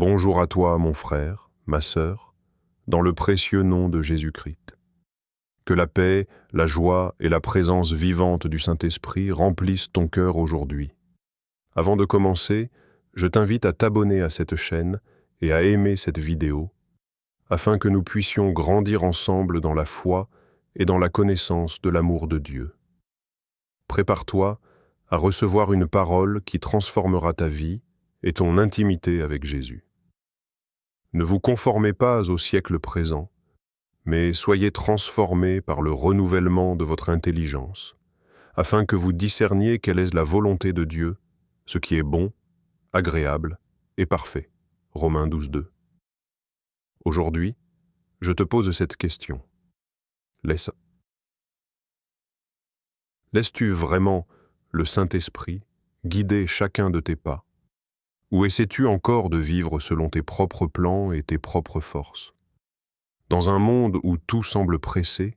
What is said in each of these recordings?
Bonjour à toi, mon frère, ma sœur, dans le précieux nom de Jésus-Christ. Que la paix, la joie et la présence vivante du Saint-Esprit remplissent ton cœur aujourd'hui. Avant de commencer, je t'invite à t'abonner à cette chaîne et à aimer cette vidéo, afin que nous puissions grandir ensemble dans la foi et dans la connaissance de l'amour de Dieu. Prépare-toi à recevoir une parole qui transformera ta vie et ton intimité avec Jésus. Ne vous conformez pas au siècle présent, mais soyez transformés par le renouvellement de votre intelligence, afin que vous discerniez quelle est la volonté de Dieu, ce qui est bon, agréable et parfait. Romains 12:2. Aujourd'hui, je te pose cette question. Laisses-tu vraiment le Saint-Esprit guider chacun de tes pas? Ou essaies-tu encore de vivre selon tes propres plans et tes propres forces? Dans un monde où tout semble pressé,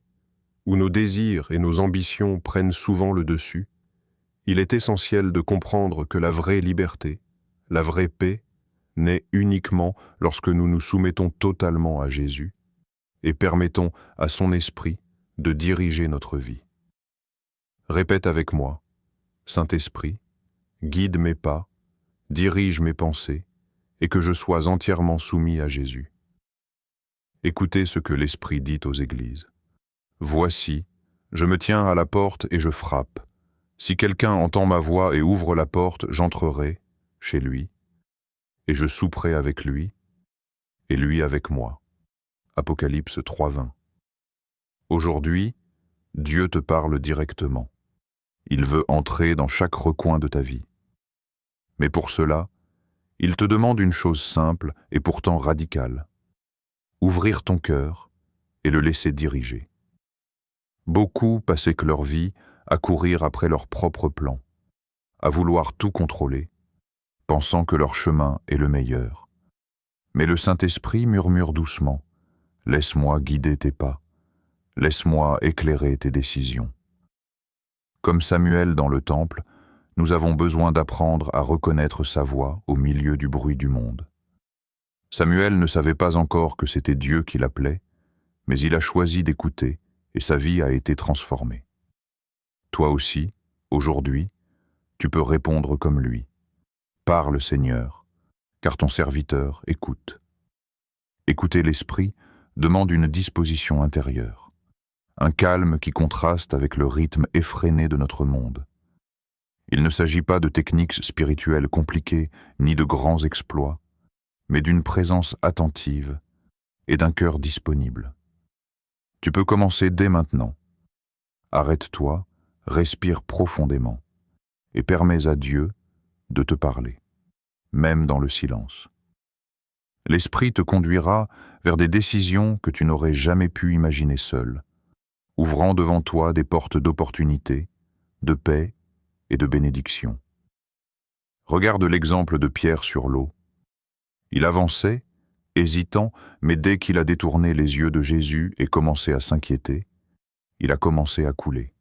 où nos désirs et nos ambitions prennent souvent le dessus, il est essentiel de comprendre que la vraie liberté, la vraie paix, naît uniquement lorsque nous nous soumettons totalement à Jésus et permettons à son esprit de diriger notre vie. Répète avec moi, Saint-Esprit, guide mes pas, dirige mes pensées, et que je sois entièrement soumis à Jésus. Écoutez ce que l'Esprit dit aux églises. Voici, je me tiens à la porte et je frappe. Si quelqu'un entend ma voix et ouvre la porte, j'entrerai chez lui, et je souperai avec lui, et lui avec moi. Apocalypse 3:20. Aujourd'hui, Dieu te parle directement. Il veut entrer dans chaque recoin de ta vie. Mais pour cela, il te demande une chose simple et pourtant radicale. Ouvrir ton cœur et le laisser diriger. Beaucoup passent leur vie à courir après leur propre plan, à vouloir tout contrôler, pensant que leur chemin est le meilleur. Mais le Saint-Esprit murmure doucement, « Laisse-moi guider tes pas, laisse-moi éclairer tes décisions. » Comme Samuel dans le temple, nous avons besoin d'apprendre à reconnaître sa voix au milieu du bruit du monde. Samuel ne savait pas encore que c'était Dieu qui l'appelait, mais il a choisi d'écouter et sa vie a été transformée. Toi aussi, aujourd'hui, tu peux répondre comme lui. Parle, Seigneur, car ton serviteur écoute. Écouter l'Esprit demande une disposition intérieure, un calme qui contraste avec le rythme effréné de notre monde. Il ne s'agit pas de techniques spirituelles compliquées ni de grands exploits, mais d'une présence attentive et d'un cœur disponible. Tu peux commencer dès maintenant. Arrête-toi, respire profondément et permets à Dieu de te parler, même dans le silence. L'Esprit te conduira vers des décisions que tu n'aurais jamais pu imaginer seul, ouvrant devant toi des portes d'opportunité, de paix et de bénédiction. Regarde l'exemple de Pierre sur l'eau. Il avançait, hésitant, mais dès qu'il a détourné les yeux de Jésus et commencé à s'inquiéter, il a commencé à couler.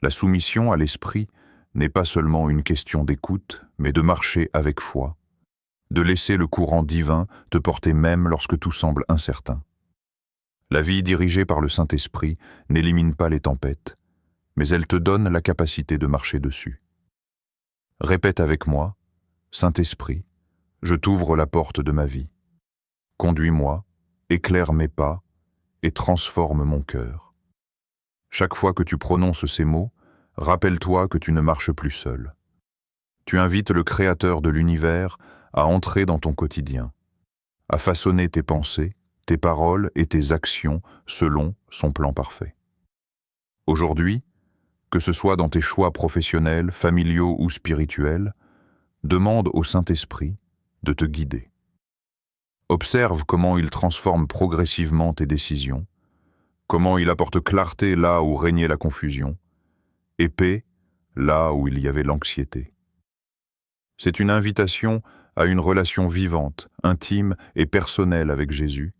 La soumission à l'Esprit n'est pas seulement une question d'écoute, mais de marcher avec foi, de laisser le courant divin te porter même lorsque tout semble incertain. La vie dirigée par le Saint-Esprit n'élimine pas les tempêtes, mais elle te donne la capacité de marcher dessus. Répète avec moi, Saint-Esprit, je t'ouvre la porte de ma vie. Conduis-moi, éclaire mes pas et transforme mon cœur. Chaque fois que tu prononces ces mots, rappelle-toi que tu ne marches plus seul. Tu invites le Créateur de l'univers à entrer dans ton quotidien, à façonner tes pensées, tes paroles et tes actions selon son plan parfait. Aujourd'hui, que ce soit dans tes choix professionnels, familiaux ou spirituels, demande au Saint-Esprit de te guider. Observe comment il transforme progressivement tes décisions, comment il apporte clarté là où régnait la confusion, et paix là où il y avait l'anxiété. C'est une invitation à une relation vivante, intime et personnelle avec Jésus,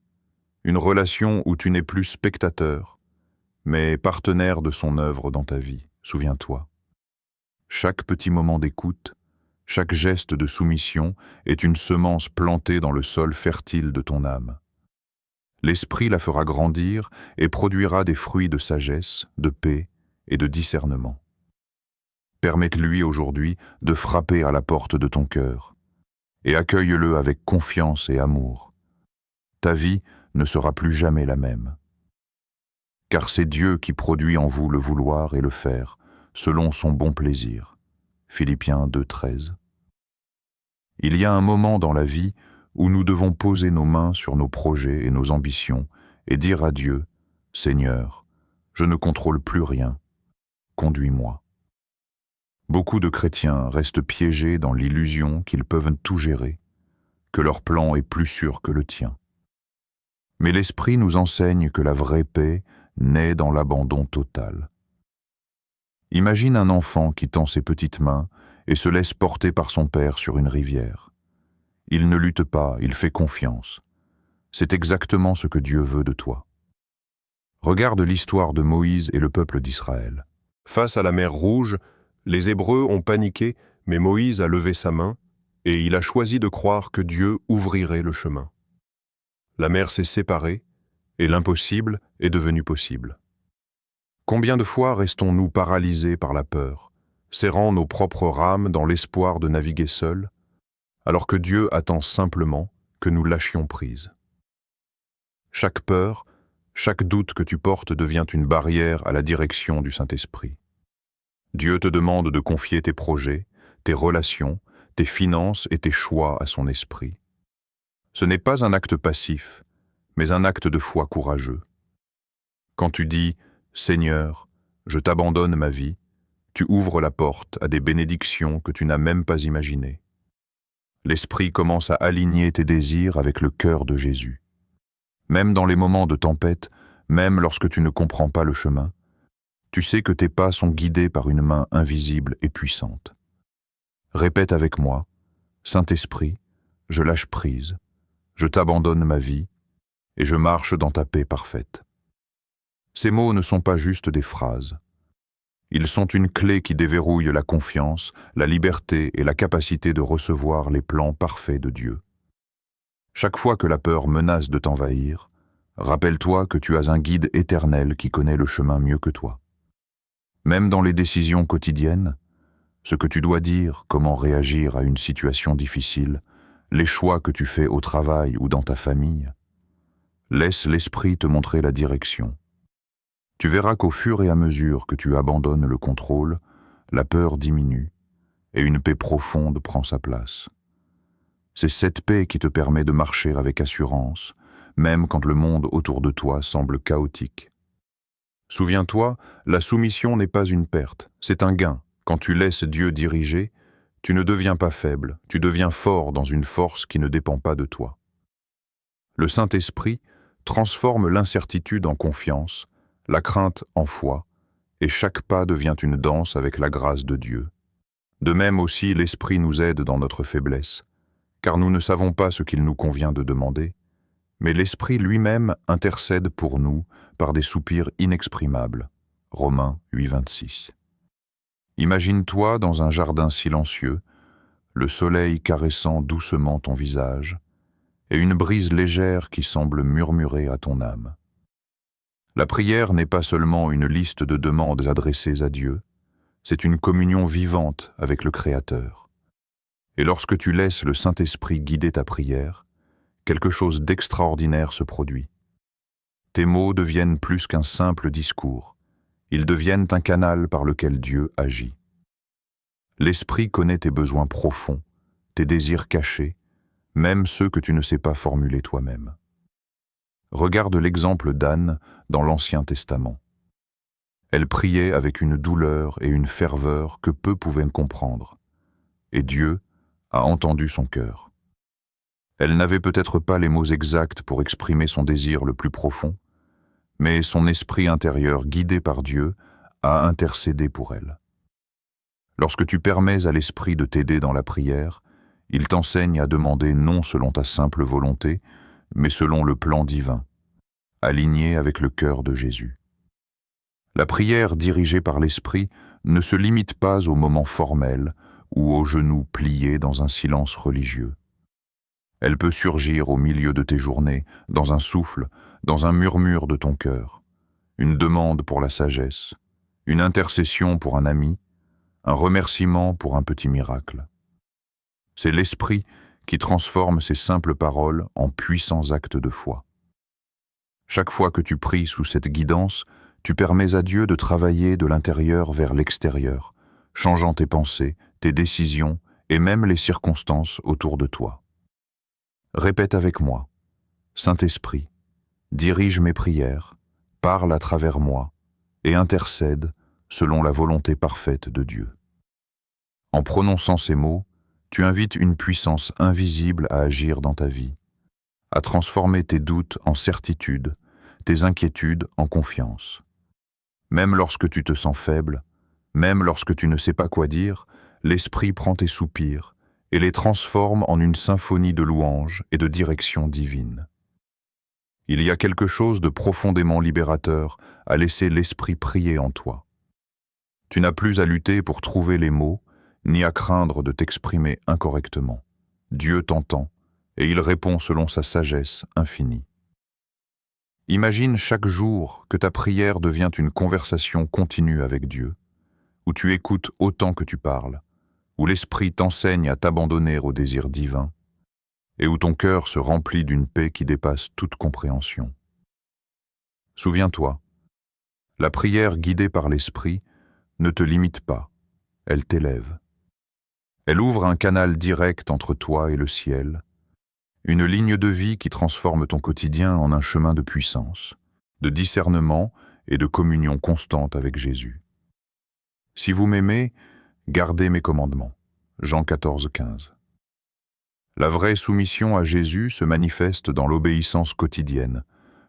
une relation où tu n'es plus spectateur, mais partenaire de son œuvre dans ta vie, souviens-toi. Chaque petit moment d'écoute, Chaque geste de soumission est une semence plantée dans le sol fertile de ton âme. L'Esprit la fera grandir et produira des fruits de sagesse, de paix et de discernement. Permette-lui aujourd'hui de frapper à la porte de ton cœur et accueille-le avec confiance et amour. Ta vie ne sera plus jamais la même. Car c'est Dieu qui produit en vous le vouloir et le faire, selon son bon plaisir. Philippiens 2,13. Il y a un moment dans la vie où nous devons poser nos mains sur nos projets et nos ambitions et dire à Dieu, « Seigneur, je ne contrôle plus rien, conduis-moi ». Beaucoup de chrétiens restent piégés dans l'illusion qu'ils peuvent tout gérer, que leur plan est plus sûr que le tien. Mais l'Esprit nous enseigne que la vraie paix naît dans l'abandon total. Imagine un enfant qui tend ses petites mains et se laisse porter par son père sur une rivière. Il ne lutte pas, il fait confiance. C'est exactement ce que Dieu veut de toi. Regarde l'histoire de Moïse et le peuple d'Israël. Face à la mer Rouge, les Hébreux ont paniqué, mais Moïse a levé sa main et il a choisi de croire que Dieu ouvrirait le chemin. La mer s'est séparée et l'impossible est devenu possible. Combien de fois restons-nous paralysés par la peur, serrant nos propres rames dans l'espoir de naviguer seuls, alors que Dieu attend simplement que nous lâchions prise. Chaque peur, chaque doute que tu portes devient une barrière à la direction du Saint-Esprit. Dieu te demande de confier tes projets, tes relations, tes finances et tes choix à son esprit. Ce n'est pas un acte passif, mais un acte de foi courageux. Quand tu dis « Seigneur, je t'abandonne ma vie », tu ouvres la porte à des bénédictions que tu n'as même pas imaginées. L'Esprit commence à aligner tes désirs avec le cœur de Jésus. Même dans les moments de tempête, même lorsque tu ne comprends pas le chemin, tu sais que tes pas sont guidés par une main invisible et puissante. Répète avec moi, « Saint-Esprit, je lâche prise, je t'abandonne ma vie et je marche dans ta paix parfaite. » Ces mots ne sont pas juste des phrases. Ils sont une clé qui déverrouille la confiance, la liberté et la capacité de recevoir les plans parfaits de Dieu. Chaque fois que la peur menace de t'envahir, rappelle-toi que tu as un guide éternel qui connaît le chemin mieux que toi. Même dans les décisions quotidiennes, ce que tu dois dire, comment réagir à une situation difficile, les choix que tu fais au travail ou dans ta famille, laisse l'Esprit te montrer la direction. Tu verras qu'au fur et à mesure que tu abandonnes le contrôle, la peur diminue et une paix profonde prend sa place. C'est cette paix qui te permet de marcher avec assurance, même quand le monde autour de toi semble chaotique. Souviens-toi, la soumission n'est pas une perte, c'est un gain. Quand tu laisses Dieu diriger, tu ne deviens pas faible, tu deviens fort dans une force qui ne dépend pas de toi. Le Saint-Esprit transforme l'incertitude en confiance, la crainte en foi, et chaque pas devient une danse avec la grâce de Dieu. De même aussi, l'Esprit nous aide dans notre faiblesse, car nous ne savons pas ce qu'il nous convient de demander, mais l'Esprit lui-même intercède pour nous par des soupirs inexprimables. Romains 8,26. Imagine-toi dans un jardin silencieux, le soleil caressant doucement ton visage, et une brise légère qui semble murmurer à ton âme. La prière n'est pas seulement une liste de demandes adressées à Dieu, c'est une communion vivante avec le Créateur. Et lorsque tu laisses le Saint-Esprit guider ta prière, quelque chose d'extraordinaire se produit. Tes mots deviennent plus qu'un simple discours, ils deviennent un canal par lequel Dieu agit. L'Esprit connaît tes besoins profonds, tes désirs cachés, même ceux que tu ne sais pas formuler toi-même. Regarde l'exemple d'Anne dans l'Ancien Testament. Elle priait avec une douleur et une ferveur que peu pouvaient comprendre, et Dieu a entendu son cœur. Elle n'avait peut-être pas les mots exacts pour exprimer son désir le plus profond, mais son esprit intérieur, guidé par Dieu, a intercédé pour elle. Lorsque tu permets à l'Esprit de t'aider dans la prière, il t'enseigne à demander non selon ta simple volonté, mais selon le plan divin, aligné avec le cœur de Jésus. La prière dirigée par l'Esprit ne se limite pas aux moments formels ou aux genoux pliés dans un silence religieux. Elle peut surgir au milieu de tes journées, dans un souffle, dans un murmure de ton cœur, une demande pour la sagesse, une intercession pour un ami, un remerciement pour un petit miracle. C'est l'Esprit qui transforme ces simples paroles en puissants actes de foi. Chaque fois que tu pries sous cette guidance, tu permets à Dieu de travailler de l'intérieur vers l'extérieur, changeant tes pensées, tes décisions et même les circonstances autour de toi. Répète avec moi. Saint-Esprit, dirige mes prières, parle à travers moi et intercède selon la volonté parfaite de Dieu. En prononçant ces mots, tu invites une puissance invisible à agir dans ta vie, à transformer tes doutes en certitude, tes inquiétudes en confiance. Même lorsque tu te sens faible, même lorsque tu ne sais pas quoi dire, l'Esprit prend tes soupirs et les transforme en une symphonie de louanges et de direction divine. Il y a quelque chose de profondément libérateur à laisser l'Esprit prier en toi. Tu n'as plus à lutter pour trouver les mots, ni à craindre de t'exprimer incorrectement. Dieu t'entend et il répond selon sa sagesse infinie. Imagine chaque jour que ta prière devient une conversation continue avec Dieu, où tu écoutes autant que tu parles, où l'Esprit t'enseigne à t'abandonner au désir divin, et où ton cœur se remplit d'une paix qui dépasse toute compréhension. Souviens-toi, la prière guidée par l'Esprit ne te limite pas, elle t'élève. Elle ouvre un canal direct entre toi et le ciel, une ligne de vie qui transforme ton quotidien en un chemin de puissance, de discernement et de communion constante avec Jésus. Si vous m'aimez, gardez mes commandements. Jean 14, 15. La vraie soumission à Jésus se manifeste dans l'obéissance quotidienne,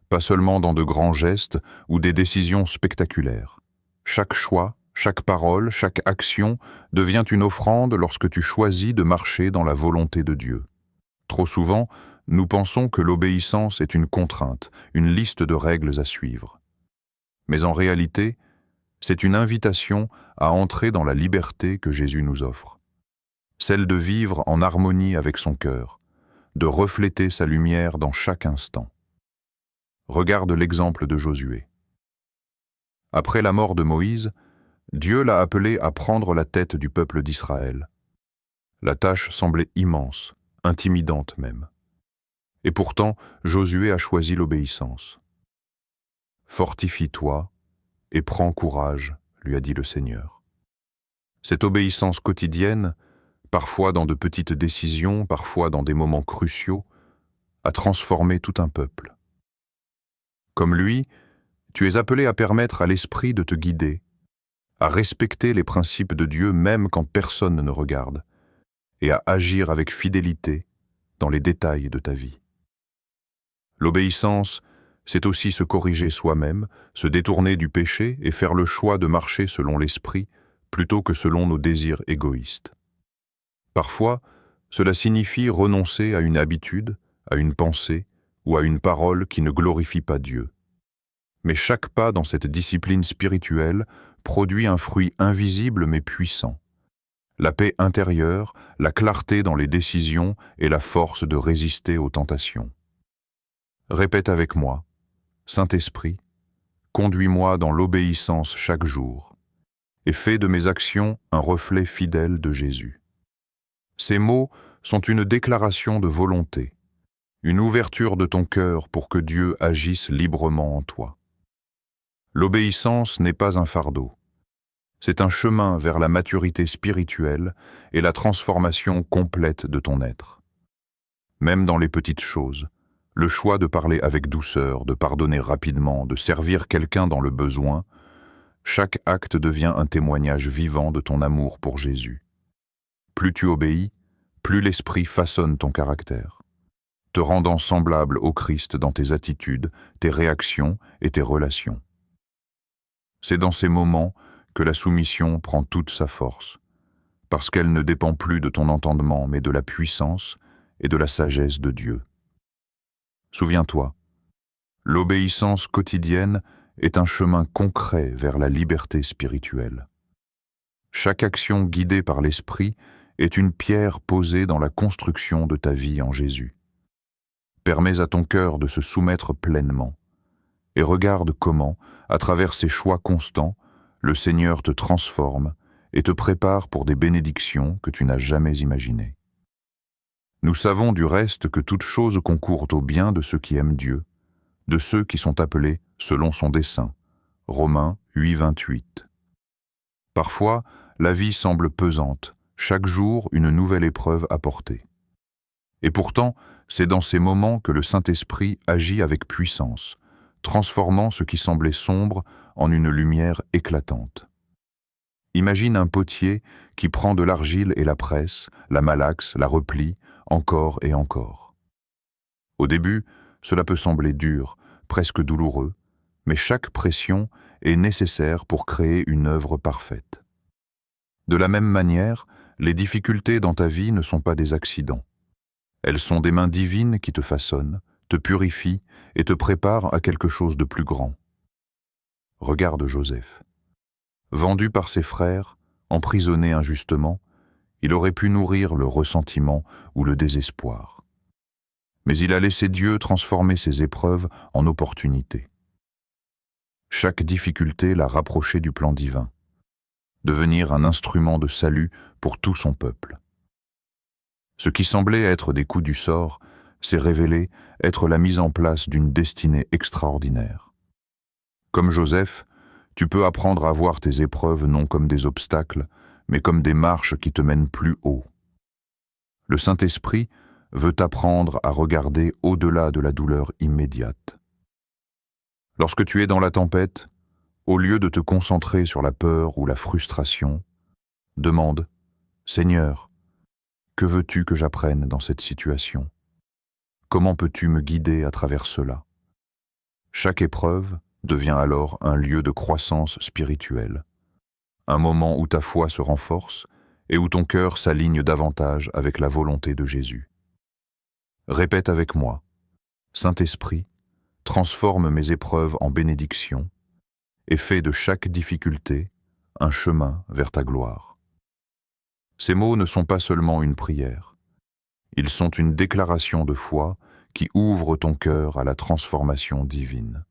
pas seulement dans de grands gestes ou des décisions spectaculaires. Chaque choix, chaque parole, chaque action devient une offrande lorsque tu choisis de marcher dans la volonté de Dieu. Trop souvent, nous pensons que l'obéissance est une contrainte, une liste de règles à suivre. Mais en réalité, c'est une invitation à entrer dans la liberté que Jésus nous offre. Celle de vivre en harmonie avec son cœur, de refléter sa lumière dans chaque instant. Regarde l'exemple de Josué. Après la mort de Moïse, Dieu l'a appelé à prendre la tête du peuple d'Israël. La tâche semblait immense, intimidante même. Et pourtant, Josué a choisi l'obéissance. « Fortifie-toi et prends courage », lui a dit le Seigneur. Cette obéissance quotidienne, parfois dans de petites décisions, parfois dans des moments cruciaux, a transformé tout un peuple. Comme lui, tu es appelé à permettre à l'Esprit de te guider, à respecter les principes de Dieu même quand personne ne regarde, et à agir avec fidélité dans les détails de ta vie. L'obéissance, c'est aussi se corriger soi-même, se détourner du péché et faire le choix de marcher selon l'Esprit plutôt que selon nos désirs égoïstes. Parfois, cela signifie renoncer à une habitude, à une pensée ou à une parole qui ne glorifie pas Dieu. Mais chaque pas dans cette discipline spirituelle produit un fruit invisible mais puissant. La paix intérieure, la clarté dans les décisions et la force de résister aux tentations. Répète avec moi, Saint-Esprit, conduis-moi dans l'obéissance chaque jour et fais de mes actions un reflet fidèle de Jésus. Ces mots sont une déclaration de volonté, une ouverture de ton cœur pour que Dieu agisse librement en toi. L'obéissance n'est pas un fardeau. C'est un chemin vers la maturité spirituelle et la transformation complète de ton être. Même dans les petites choses, le choix de parler avec douceur, de pardonner rapidement, de servir quelqu'un dans le besoin, chaque acte devient un témoignage vivant de ton amour pour Jésus. Plus tu obéis, plus l'Esprit façonne ton caractère, te rendant semblable au Christ dans tes attitudes, tes réactions et tes relations. C'est dans ces moments que la soumission prend toute sa force, parce qu'elle ne dépend plus de ton entendement, mais de la puissance et de la sagesse de Dieu. Souviens-toi, l'obéissance quotidienne est un chemin concret vers la liberté spirituelle. Chaque action guidée par l'Esprit est une pierre posée dans la construction de ta vie en Jésus. Permets à ton cœur de se soumettre pleinement et regarde comment, à travers ces choix constants, le Seigneur te transforme et te prépare pour des bénédictions que tu n'as jamais imaginées. Nous savons du reste que toute chose concourt au bien de ceux qui aiment Dieu, de ceux qui sont appelés selon son dessein. Romains 8, 28. Parfois, la vie semble pesante, chaque jour une nouvelle épreuve à porter. Et pourtant, c'est dans ces moments que le Saint-Esprit agit avec puissance, transformant ce qui semblait sombre en une lumière éclatante. Imagine un potier qui prend de l'argile et la presse, la malaxe, la replie, encore et encore. Au début, cela peut sembler dur, presque douloureux, mais chaque pression est nécessaire pour créer une œuvre parfaite. De la même manière, les difficultés dans ta vie ne sont pas des accidents. Elles sont des mains divines qui te façonnent, te purifient et te préparent à quelque chose de plus grand. Regarde Joseph. Vendu par ses frères, emprisonné injustement, il aurait pu nourrir le ressentiment ou le désespoir. Mais il a laissé Dieu transformer ses épreuves en opportunités. Chaque difficulté l'a rapproché du plan divin, devenir un instrument de salut pour tout son peuple. Ce qui semblait être des coups du sort s'est révélé être la mise en place d'une destinée extraordinaire. Comme Joseph, tu peux apprendre à voir tes épreuves non comme des obstacles, mais comme des marches qui te mènent plus haut. Le Saint-Esprit veut t'apprendre à regarder au-delà de la douleur immédiate. Lorsque tu es dans la tempête, au lieu de te concentrer sur la peur ou la frustration, demande « Seigneur, que veux-tu que j'apprenne dans cette situation ? Comment peux-tu me guider à travers cela ?» Chaque épreuve devient alors un lieu de croissance spirituelle, un moment où ta foi se renforce et où ton cœur s'aligne davantage avec la volonté de Jésus. Répète avec moi, Saint-Esprit, transforme mes épreuves en bénédictions et fais de chaque difficulté un chemin vers ta gloire. Ces mots ne sont pas seulement une prière, ils sont une déclaration de foi qui ouvre ton cœur à la transformation divine.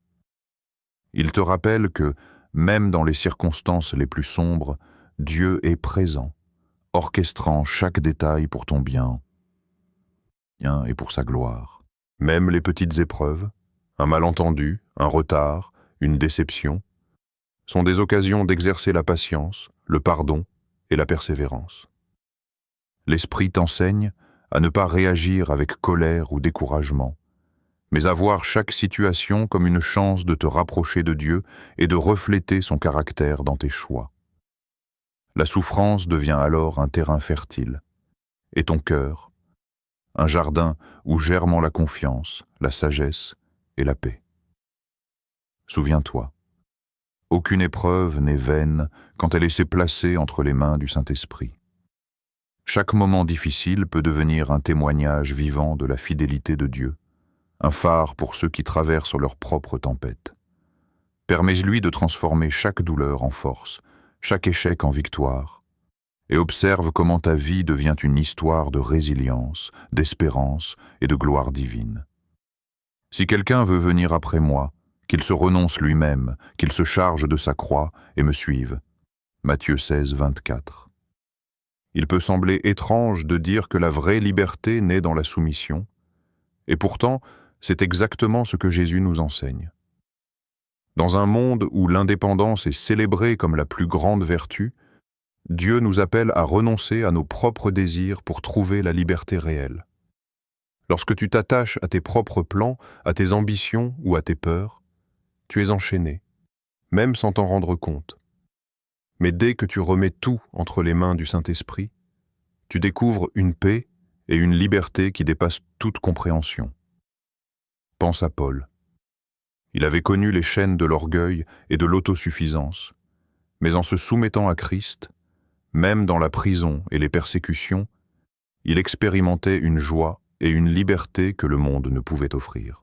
Ils te rappellent que, même dans les circonstances les plus sombres, Dieu est présent, orchestrant chaque détail pour ton bien et pour sa gloire. Même les petites épreuves, un malentendu, un retard, une déception, sont des occasions d'exercer la patience, le pardon et la persévérance. L'Esprit t'enseigne à ne pas réagir avec colère ou découragement, mais à voir chaque situation comme une chance de te rapprocher de Dieu et de refléter son caractère dans tes choix. La souffrance devient alors un terrain fertile, et ton cœur, un jardin où germent la confiance, la sagesse et la paix. Souviens-toi, aucune épreuve n'est vaine quand elle est placée entre les mains du Saint-Esprit. Chaque moment difficile peut devenir un témoignage vivant de la fidélité de Dieu, un phare pour ceux qui traversent leur propre tempête. Permets-lui de transformer chaque douleur en force, chaque échec en victoire, et observe comment ta vie devient une histoire de résilience, d'espérance et de gloire divine. Si quelqu'un veut venir après moi, qu'il se renonce lui-même, qu'il se charge de sa croix et me suive. Matthieu 16, 24. Il peut sembler étrange de dire que la vraie liberté naît dans la soumission, et pourtant, c'est exactement ce que Jésus nous enseigne. Dans un monde où l'indépendance est célébrée comme la plus grande vertu, Dieu nous appelle à renoncer à nos propres désirs pour trouver la liberté réelle. Lorsque tu t'attaches à tes propres plans, à tes ambitions ou à tes peurs, tu es enchaîné, même sans t'en rendre compte. Mais dès que tu remets tout entre les mains du Saint-Esprit, tu découvres une paix et une liberté qui dépassent toute compréhension. Pense à Paul. Il avait connu les chaînes de l'orgueil et de l'autosuffisance, mais en se soumettant à Christ, même dans la prison et les persécutions, il expérimentait une joie et une liberté que le monde ne pouvait offrir.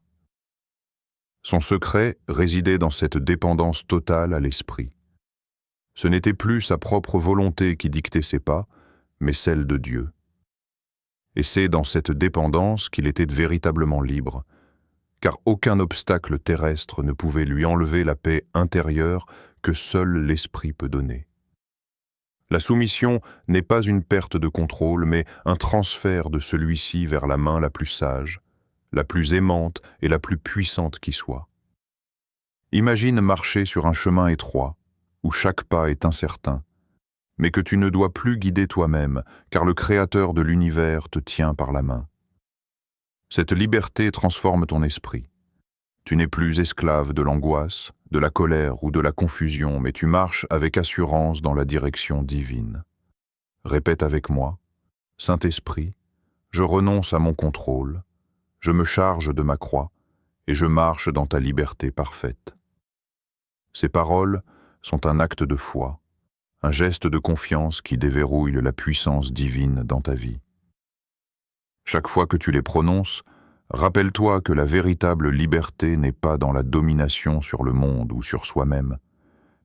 Son secret résidait dans cette dépendance totale à l'Esprit. Ce n'était plus sa propre volonté qui dictait ses pas, mais celle de Dieu. Et c'est dans cette dépendance qu'il était véritablement libre, car aucun obstacle terrestre ne pouvait lui enlever la paix intérieure que seul l'Esprit peut donner. La soumission n'est pas une perte de contrôle, mais un transfert de celui-ci vers la main la plus sage, la plus aimante et la plus puissante qui soit. Imagine marcher sur un chemin étroit, où chaque pas est incertain, mais que tu ne dois plus guider toi-même, car le Créateur de l'univers te tient par la main. Cette liberté transforme ton esprit. Tu n'es plus esclave de l'angoisse, de la colère ou de la confusion, mais tu marches avec assurance dans la direction divine. Répète avec moi, Saint-Esprit, je renonce à mon contrôle, je me charge de ma croix et je marche dans ta liberté parfaite. Ces paroles sont un acte de foi, un geste de confiance qui déverrouille la puissance divine dans ta vie. Chaque fois que tu les prononces, rappelle-toi que la véritable liberté n'est pas dans la domination sur le monde ou sur soi-même,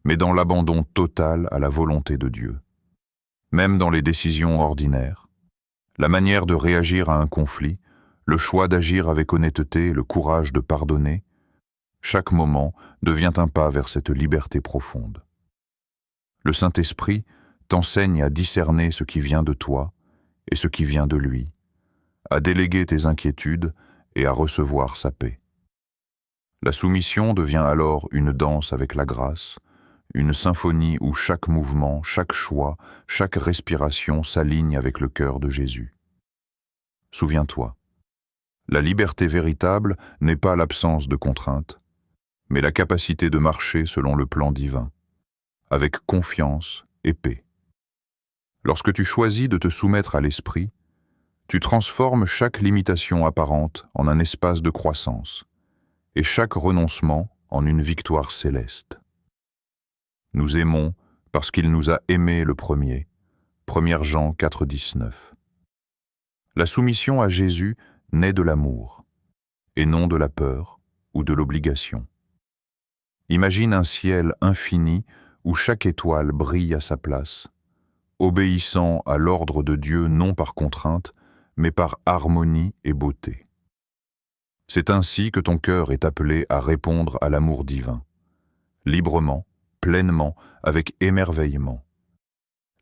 mais dans l'abandon total à la volonté de Dieu. Même dans les décisions ordinaires, la manière de réagir à un conflit, le choix d'agir avec honnêteté et le courage de pardonner, chaque moment devient un pas vers cette liberté profonde. Le Saint-Esprit t'enseigne à discerner ce qui vient de toi et ce qui vient de lui, à déléguer tes inquiétudes et à recevoir sa paix. La soumission devient alors une danse avec la grâce, une symphonie où chaque mouvement, chaque choix, chaque respiration s'aligne avec le cœur de Jésus. Souviens-toi, la liberté véritable n'est pas l'absence de contraintes, mais la capacité de marcher selon le plan divin, avec confiance et paix. Lorsque tu choisis de te soumettre à l'Esprit, tu transformes chaque limitation apparente en un espace de croissance et chaque renoncement en une victoire céleste. Nous aimons parce qu'il nous a aimés le premier. 1 Jean 4,19. La soumission à Jésus naît de l'amour, et non de la peur ou de l'obligation. Imagine un ciel infini où chaque étoile brille à sa place, obéissant à l'ordre de Dieu non par contrainte, mais par harmonie et beauté. C'est ainsi que ton cœur est appelé à répondre à l'amour divin, librement, pleinement, avec émerveillement.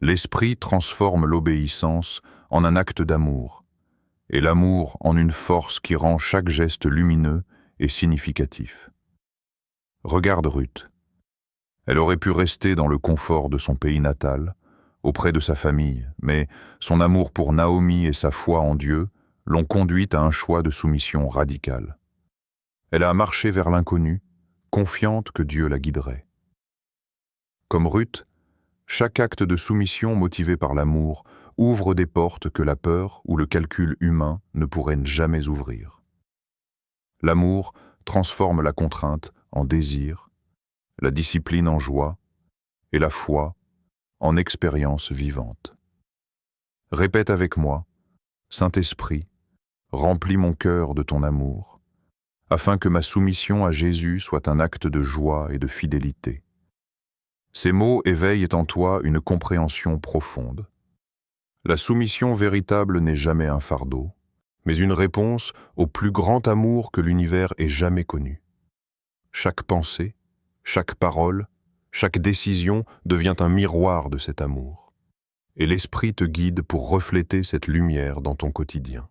L'Esprit transforme l'obéissance en un acte d'amour, et l'amour en une force qui rend chaque geste lumineux et significatif. Regarde Ruth. Elle aurait pu rester dans le confort de son pays natal, auprès de sa famille, mais son amour pour Naomi et sa foi en Dieu l'ont conduite à un choix de soumission radical. Elle a marché vers l'inconnu, confiante que Dieu la guiderait. Comme Ruth, chaque acte de soumission motivé par l'amour ouvre des portes que la peur ou le calcul humain ne pourraient jamais ouvrir. L'amour transforme la contrainte en désir, la discipline en joie et la foi en expérience vivante. Répète avec moi, Saint-Esprit, remplis mon cœur de ton amour, afin que ma soumission à Jésus soit un acte de joie et de fidélité. Ces mots éveillent en toi une compréhension profonde. La soumission véritable n'est jamais un fardeau, mais une réponse au plus grand amour que l'univers ait jamais connu. Chaque pensée, chaque parole, chaque décision devient un miroir de cet amour, et l'Esprit te guide pour refléter cette lumière dans ton quotidien.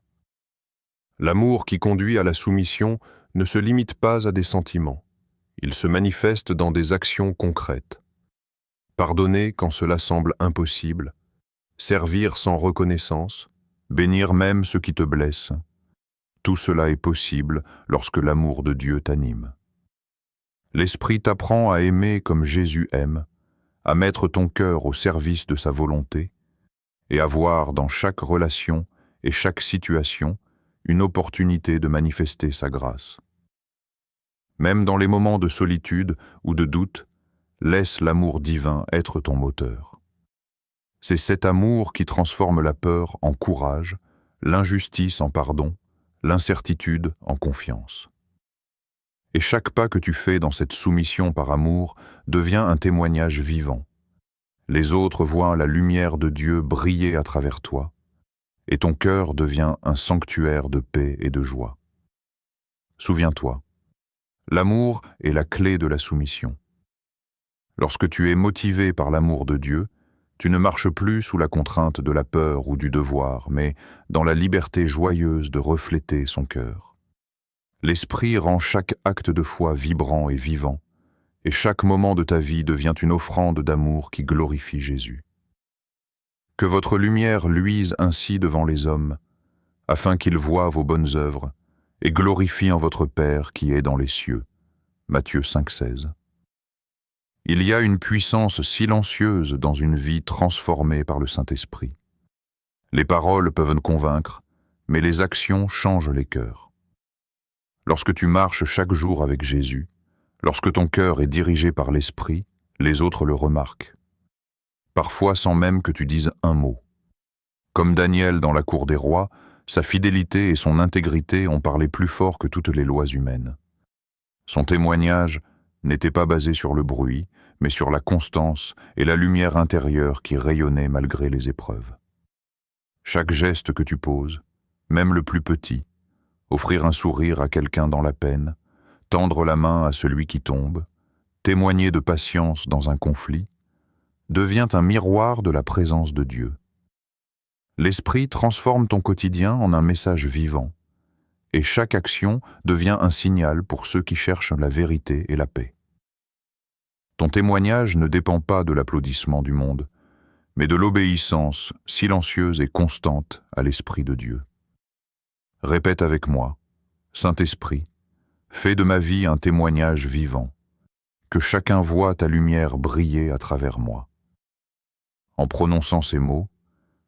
L'amour qui conduit à la soumission ne se limite pas à des sentiments, il se manifeste dans des actions concrètes. Pardonner quand cela semble impossible, servir sans reconnaissance, bénir même ceux qui te blessent, tout cela est possible lorsque l'amour de Dieu t'anime. L'Esprit t'apprend à aimer comme Jésus aime, à mettre ton cœur au service de sa volonté et à voir dans chaque relation et chaque situation une opportunité de manifester sa grâce. Même dans les moments de solitude ou de doute, laisse l'amour divin être ton moteur. C'est cet amour qui transforme la peur en courage, l'injustice en pardon, l'incertitude en confiance. Et chaque pas que tu fais dans cette soumission par amour devient un témoignage vivant, Les autres voient la lumière de Dieu briller à travers toi, et ton cœur devient un sanctuaire de paix et de joie. Souviens-toi, l'amour est la clé de la soumission. Lorsque tu es motivé par l'amour de Dieu, tu ne marches plus sous la contrainte de la peur ou du devoir, mais dans la liberté joyeuse de refléter son cœur. L'Esprit rend chaque acte de foi vibrant et vivant, et chaque moment de ta vie devient une offrande d'amour qui glorifie Jésus. Que votre lumière luise ainsi devant les hommes, afin qu'ils voient vos bonnes œuvres et glorifient en votre Père qui est dans les cieux. Matthieu 5,16. Il y a une puissance silencieuse dans une vie transformée par le Saint-Esprit. Les paroles peuvent convaincre, mais les actions changent les cœurs. Lorsque tu marches chaque jour avec Jésus, lorsque ton cœur est dirigé par l'Esprit, les autres le remarquent. Parfois sans même que tu dises un mot. Comme Daniel dans la cour des rois, sa fidélité et son intégrité ont parlé plus fort que toutes les lois humaines. Son témoignage n'était pas basé sur le bruit, mais sur la constance et la lumière intérieure qui rayonnait malgré les épreuves. Chaque geste que tu poses, même le plus petit, offrir un sourire à quelqu'un dans la peine, tendre la main à celui qui tombe, témoigner de patience dans un conflit, devient un miroir de la présence de Dieu. L'Esprit transforme ton quotidien en un message vivant, et chaque action devient un signal pour ceux qui cherchent la vérité et la paix. Ton témoignage ne dépend pas de l'applaudissement du monde, mais de l'obéissance silencieuse et constante à l'Esprit de Dieu. Répète avec moi, Saint-Esprit, fais de ma vie un témoignage vivant, que chacun voie ta lumière briller à travers moi. En prononçant ces mots,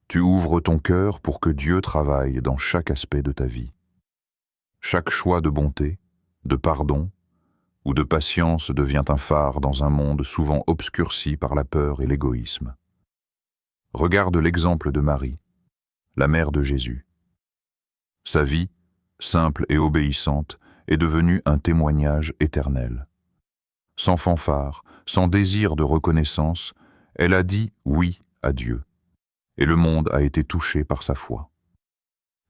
tu ouvres ton cœur pour que Dieu travaille dans chaque aspect de ta vie. Chaque choix de bonté, de pardon ou de patience devient un phare dans un monde souvent obscurci par la peur et l'égoïsme. Regarde l'exemple de Marie, la mère de Jésus. Sa vie, simple et obéissante, est devenue un témoignage éternel. Sans fanfare, sans désir de reconnaissance, elle a dit oui à Dieu, et le monde a été touché par sa foi.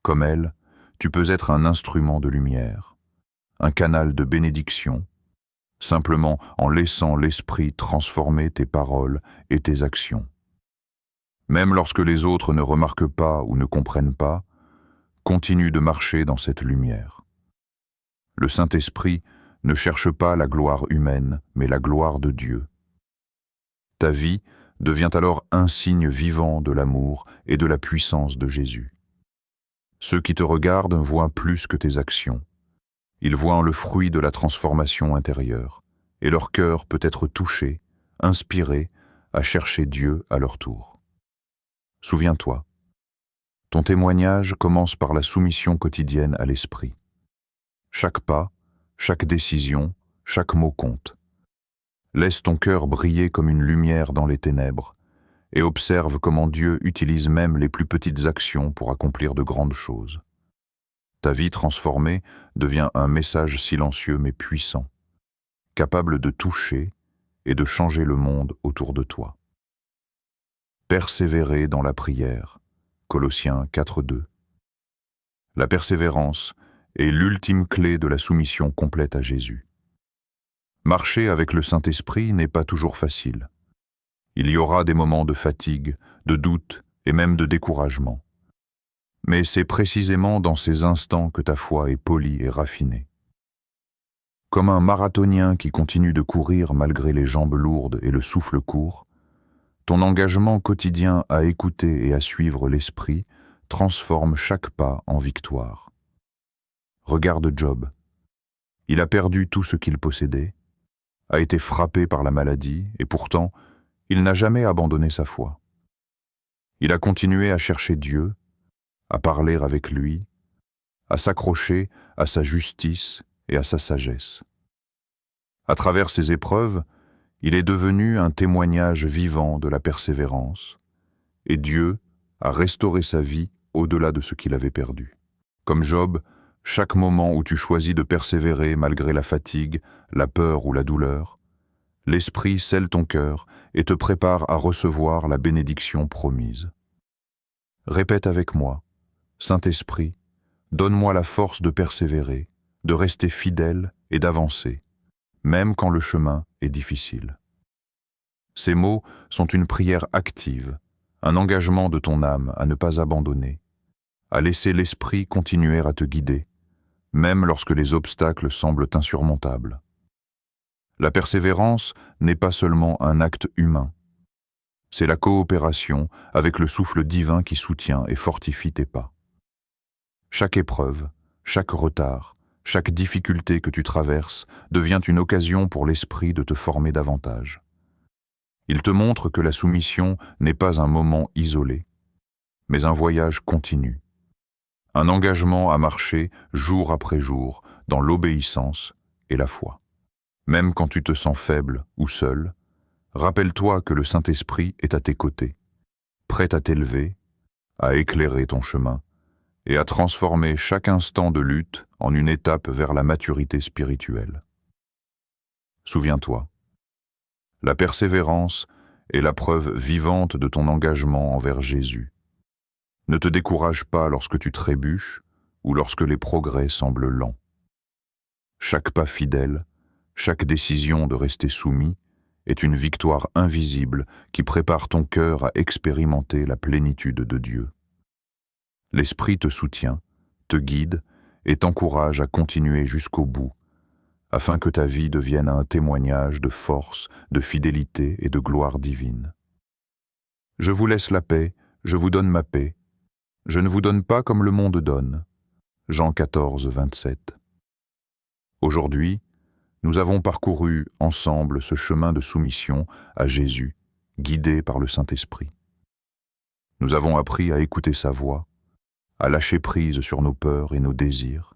Comme elle, tu peux être un instrument de lumière, un canal de bénédiction, simplement en laissant l'Esprit transformer tes paroles et tes actions. Même lorsque les autres ne remarquent pas ou ne comprennent pas, continue de marcher dans cette lumière. Le Saint-Esprit ne cherche pas la gloire humaine, mais la gloire de Dieu. Ta vie devient alors un signe vivant de l'amour et de la puissance de Jésus. Ceux qui te regardent voient plus que tes actions. Ils voient le fruit de la transformation intérieure, et leur cœur peut être touché, inspiré à chercher Dieu à leur tour. Souviens-toi, ton témoignage commence par la soumission quotidienne à l'Esprit. Chaque pas, chaque décision, chaque mot compte. Laisse ton cœur briller comme une lumière dans les ténèbres, et observe comment Dieu utilise même les plus petites actions pour accomplir de grandes choses. Ta vie transformée devient un message silencieux mais puissant, capable de toucher et de changer le monde autour de toi. Persévérer dans la prière. Colossiens 4,2. La persévérance est l'ultime clé de la soumission complète à Jésus. Marcher avec le Saint-Esprit n'est pas toujours facile. Il y aura des moments de fatigue, de doute et même de découragement. Mais c'est précisément dans ces instants que ta foi est polie et raffinée. Comme un marathonien qui continue de courir malgré les jambes lourdes et le souffle court, ton engagement quotidien à écouter et à suivre l'Esprit transforme chaque pas en victoire. Regarde Job. Il a perdu tout ce qu'il possédait, a été frappé par la maladie et pourtant, il n'a jamais abandonné sa foi. Il a continué à chercher Dieu, à parler avec lui, à s'accrocher à sa justice et à sa sagesse. À travers ces épreuves, il est devenu un témoignage vivant de la persévérance, et Dieu a restauré sa vie au-delà de ce qu'il avait perdu. Comme Job, chaque moment où tu choisis de persévérer malgré la fatigue, la peur ou la douleur, L'Esprit scelle ton cœur et te prépare à recevoir la bénédiction promise. Répète avec moi, Saint-Esprit, donne-moi la force de persévérer, de rester fidèle et d'avancer, même quand le chemin est difficile. Ces mots sont une prière active, un engagement de ton âme à ne pas abandonner, à laisser l'Esprit continuer à te guider, même lorsque les obstacles semblent insurmontables. La persévérance n'est pas seulement un acte humain, c'est la coopération avec le souffle divin qui soutient et fortifie tes pas. Chaque épreuve, chaque retard, chaque difficulté que tu traverses devient une occasion pour l'Esprit de te former davantage. Il te montre que la soumission n'est pas un moment isolé, mais un voyage continu. Un engagement à marcher jour après jour dans l'obéissance et la foi. Même quand tu te sens faible ou seul, rappelle-toi que le Saint-Esprit est à tes côtés, prêt à t'élever, à éclairer ton chemin et à transformer chaque instant de lutte en une étape vers la maturité spirituelle. Souviens-toi, la persévérance est la preuve vivante de ton engagement envers Jésus. Ne te décourage pas lorsque tu trébuches ou lorsque les progrès semblent lents. Chaque pas fidèle, chaque décision de rester soumis est une victoire invisible qui prépare ton cœur à expérimenter la plénitude de Dieu. L'Esprit te soutient, te guide et t'encourage à continuer jusqu'au bout, afin que ta vie devienne un témoignage de force, de fidélité et de gloire divine. Je vous laisse la paix, je vous donne ma paix. Je ne vous donne pas comme le monde donne. Jean 14, 27. Aujourd'hui, nous avons parcouru ensemble ce chemin de soumission à Jésus, guidé par le Saint-Esprit. Nous avons appris à écouter sa voix, à lâcher prise sur nos peurs et nos désirs,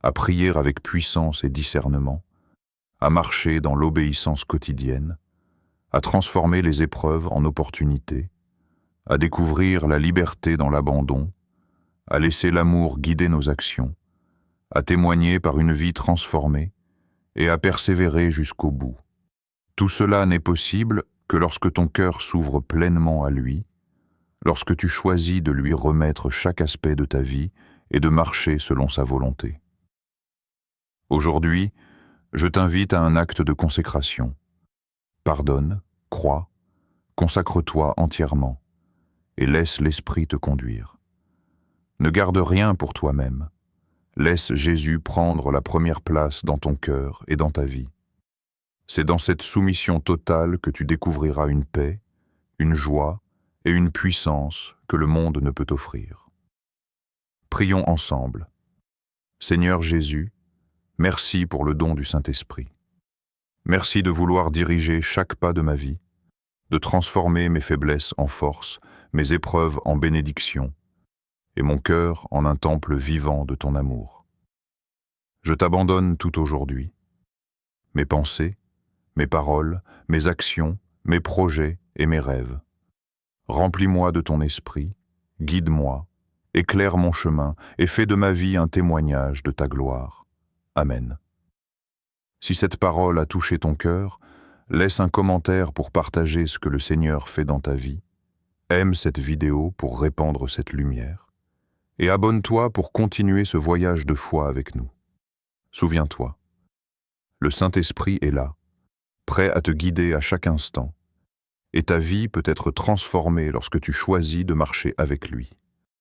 à prier avec puissance et discernement, à marcher dans l'obéissance quotidienne, à transformer les épreuves en opportunités, à découvrir la liberté dans l'abandon, à laisser l'amour guider nos actions, à témoigner par une vie transformée et à persévérer jusqu'au bout. Tout cela n'est possible que lorsque ton cœur s'ouvre pleinement à lui, lorsque tu choisis de lui remettre chaque aspect de ta vie et de marcher selon sa volonté. Aujourd'hui, je t'invite à un acte de consécration. Pardonne, crois, consacre-toi entièrement et laisse l'Esprit te conduire. Ne garde rien pour toi-même. Laisse Jésus prendre la première place dans ton cœur et dans ta vie. C'est dans cette soumission totale que tu découvriras une paix, une joie et une puissance que le monde ne peut offrir. Prions ensemble. Seigneur Jésus, merci pour le don du Saint-Esprit. Merci de vouloir diriger chaque pas de ma vie, de transformer mes faiblesses en force, mes épreuves en bénédiction, et mon cœur en un temple vivant de ton amour. Je t'abandonne tout aujourd'hui. Mes pensées, mes paroles, mes actions, mes projets et mes rêves. Remplis-moi de ton esprit, guide-moi, éclaire mon chemin et fais de ma vie un témoignage de ta gloire. Amen. Si cette parole a touché ton cœur, laisse un commentaire pour partager ce que le Seigneur fait dans ta vie. Aime cette vidéo pour répandre cette lumière. Et abonne-toi pour continuer ce voyage de foi avec nous. Souviens-toi, le Saint-Esprit est là, prêt à te guider à chaque instant, et ta vie peut être transformée lorsque tu choisis de marcher avec lui.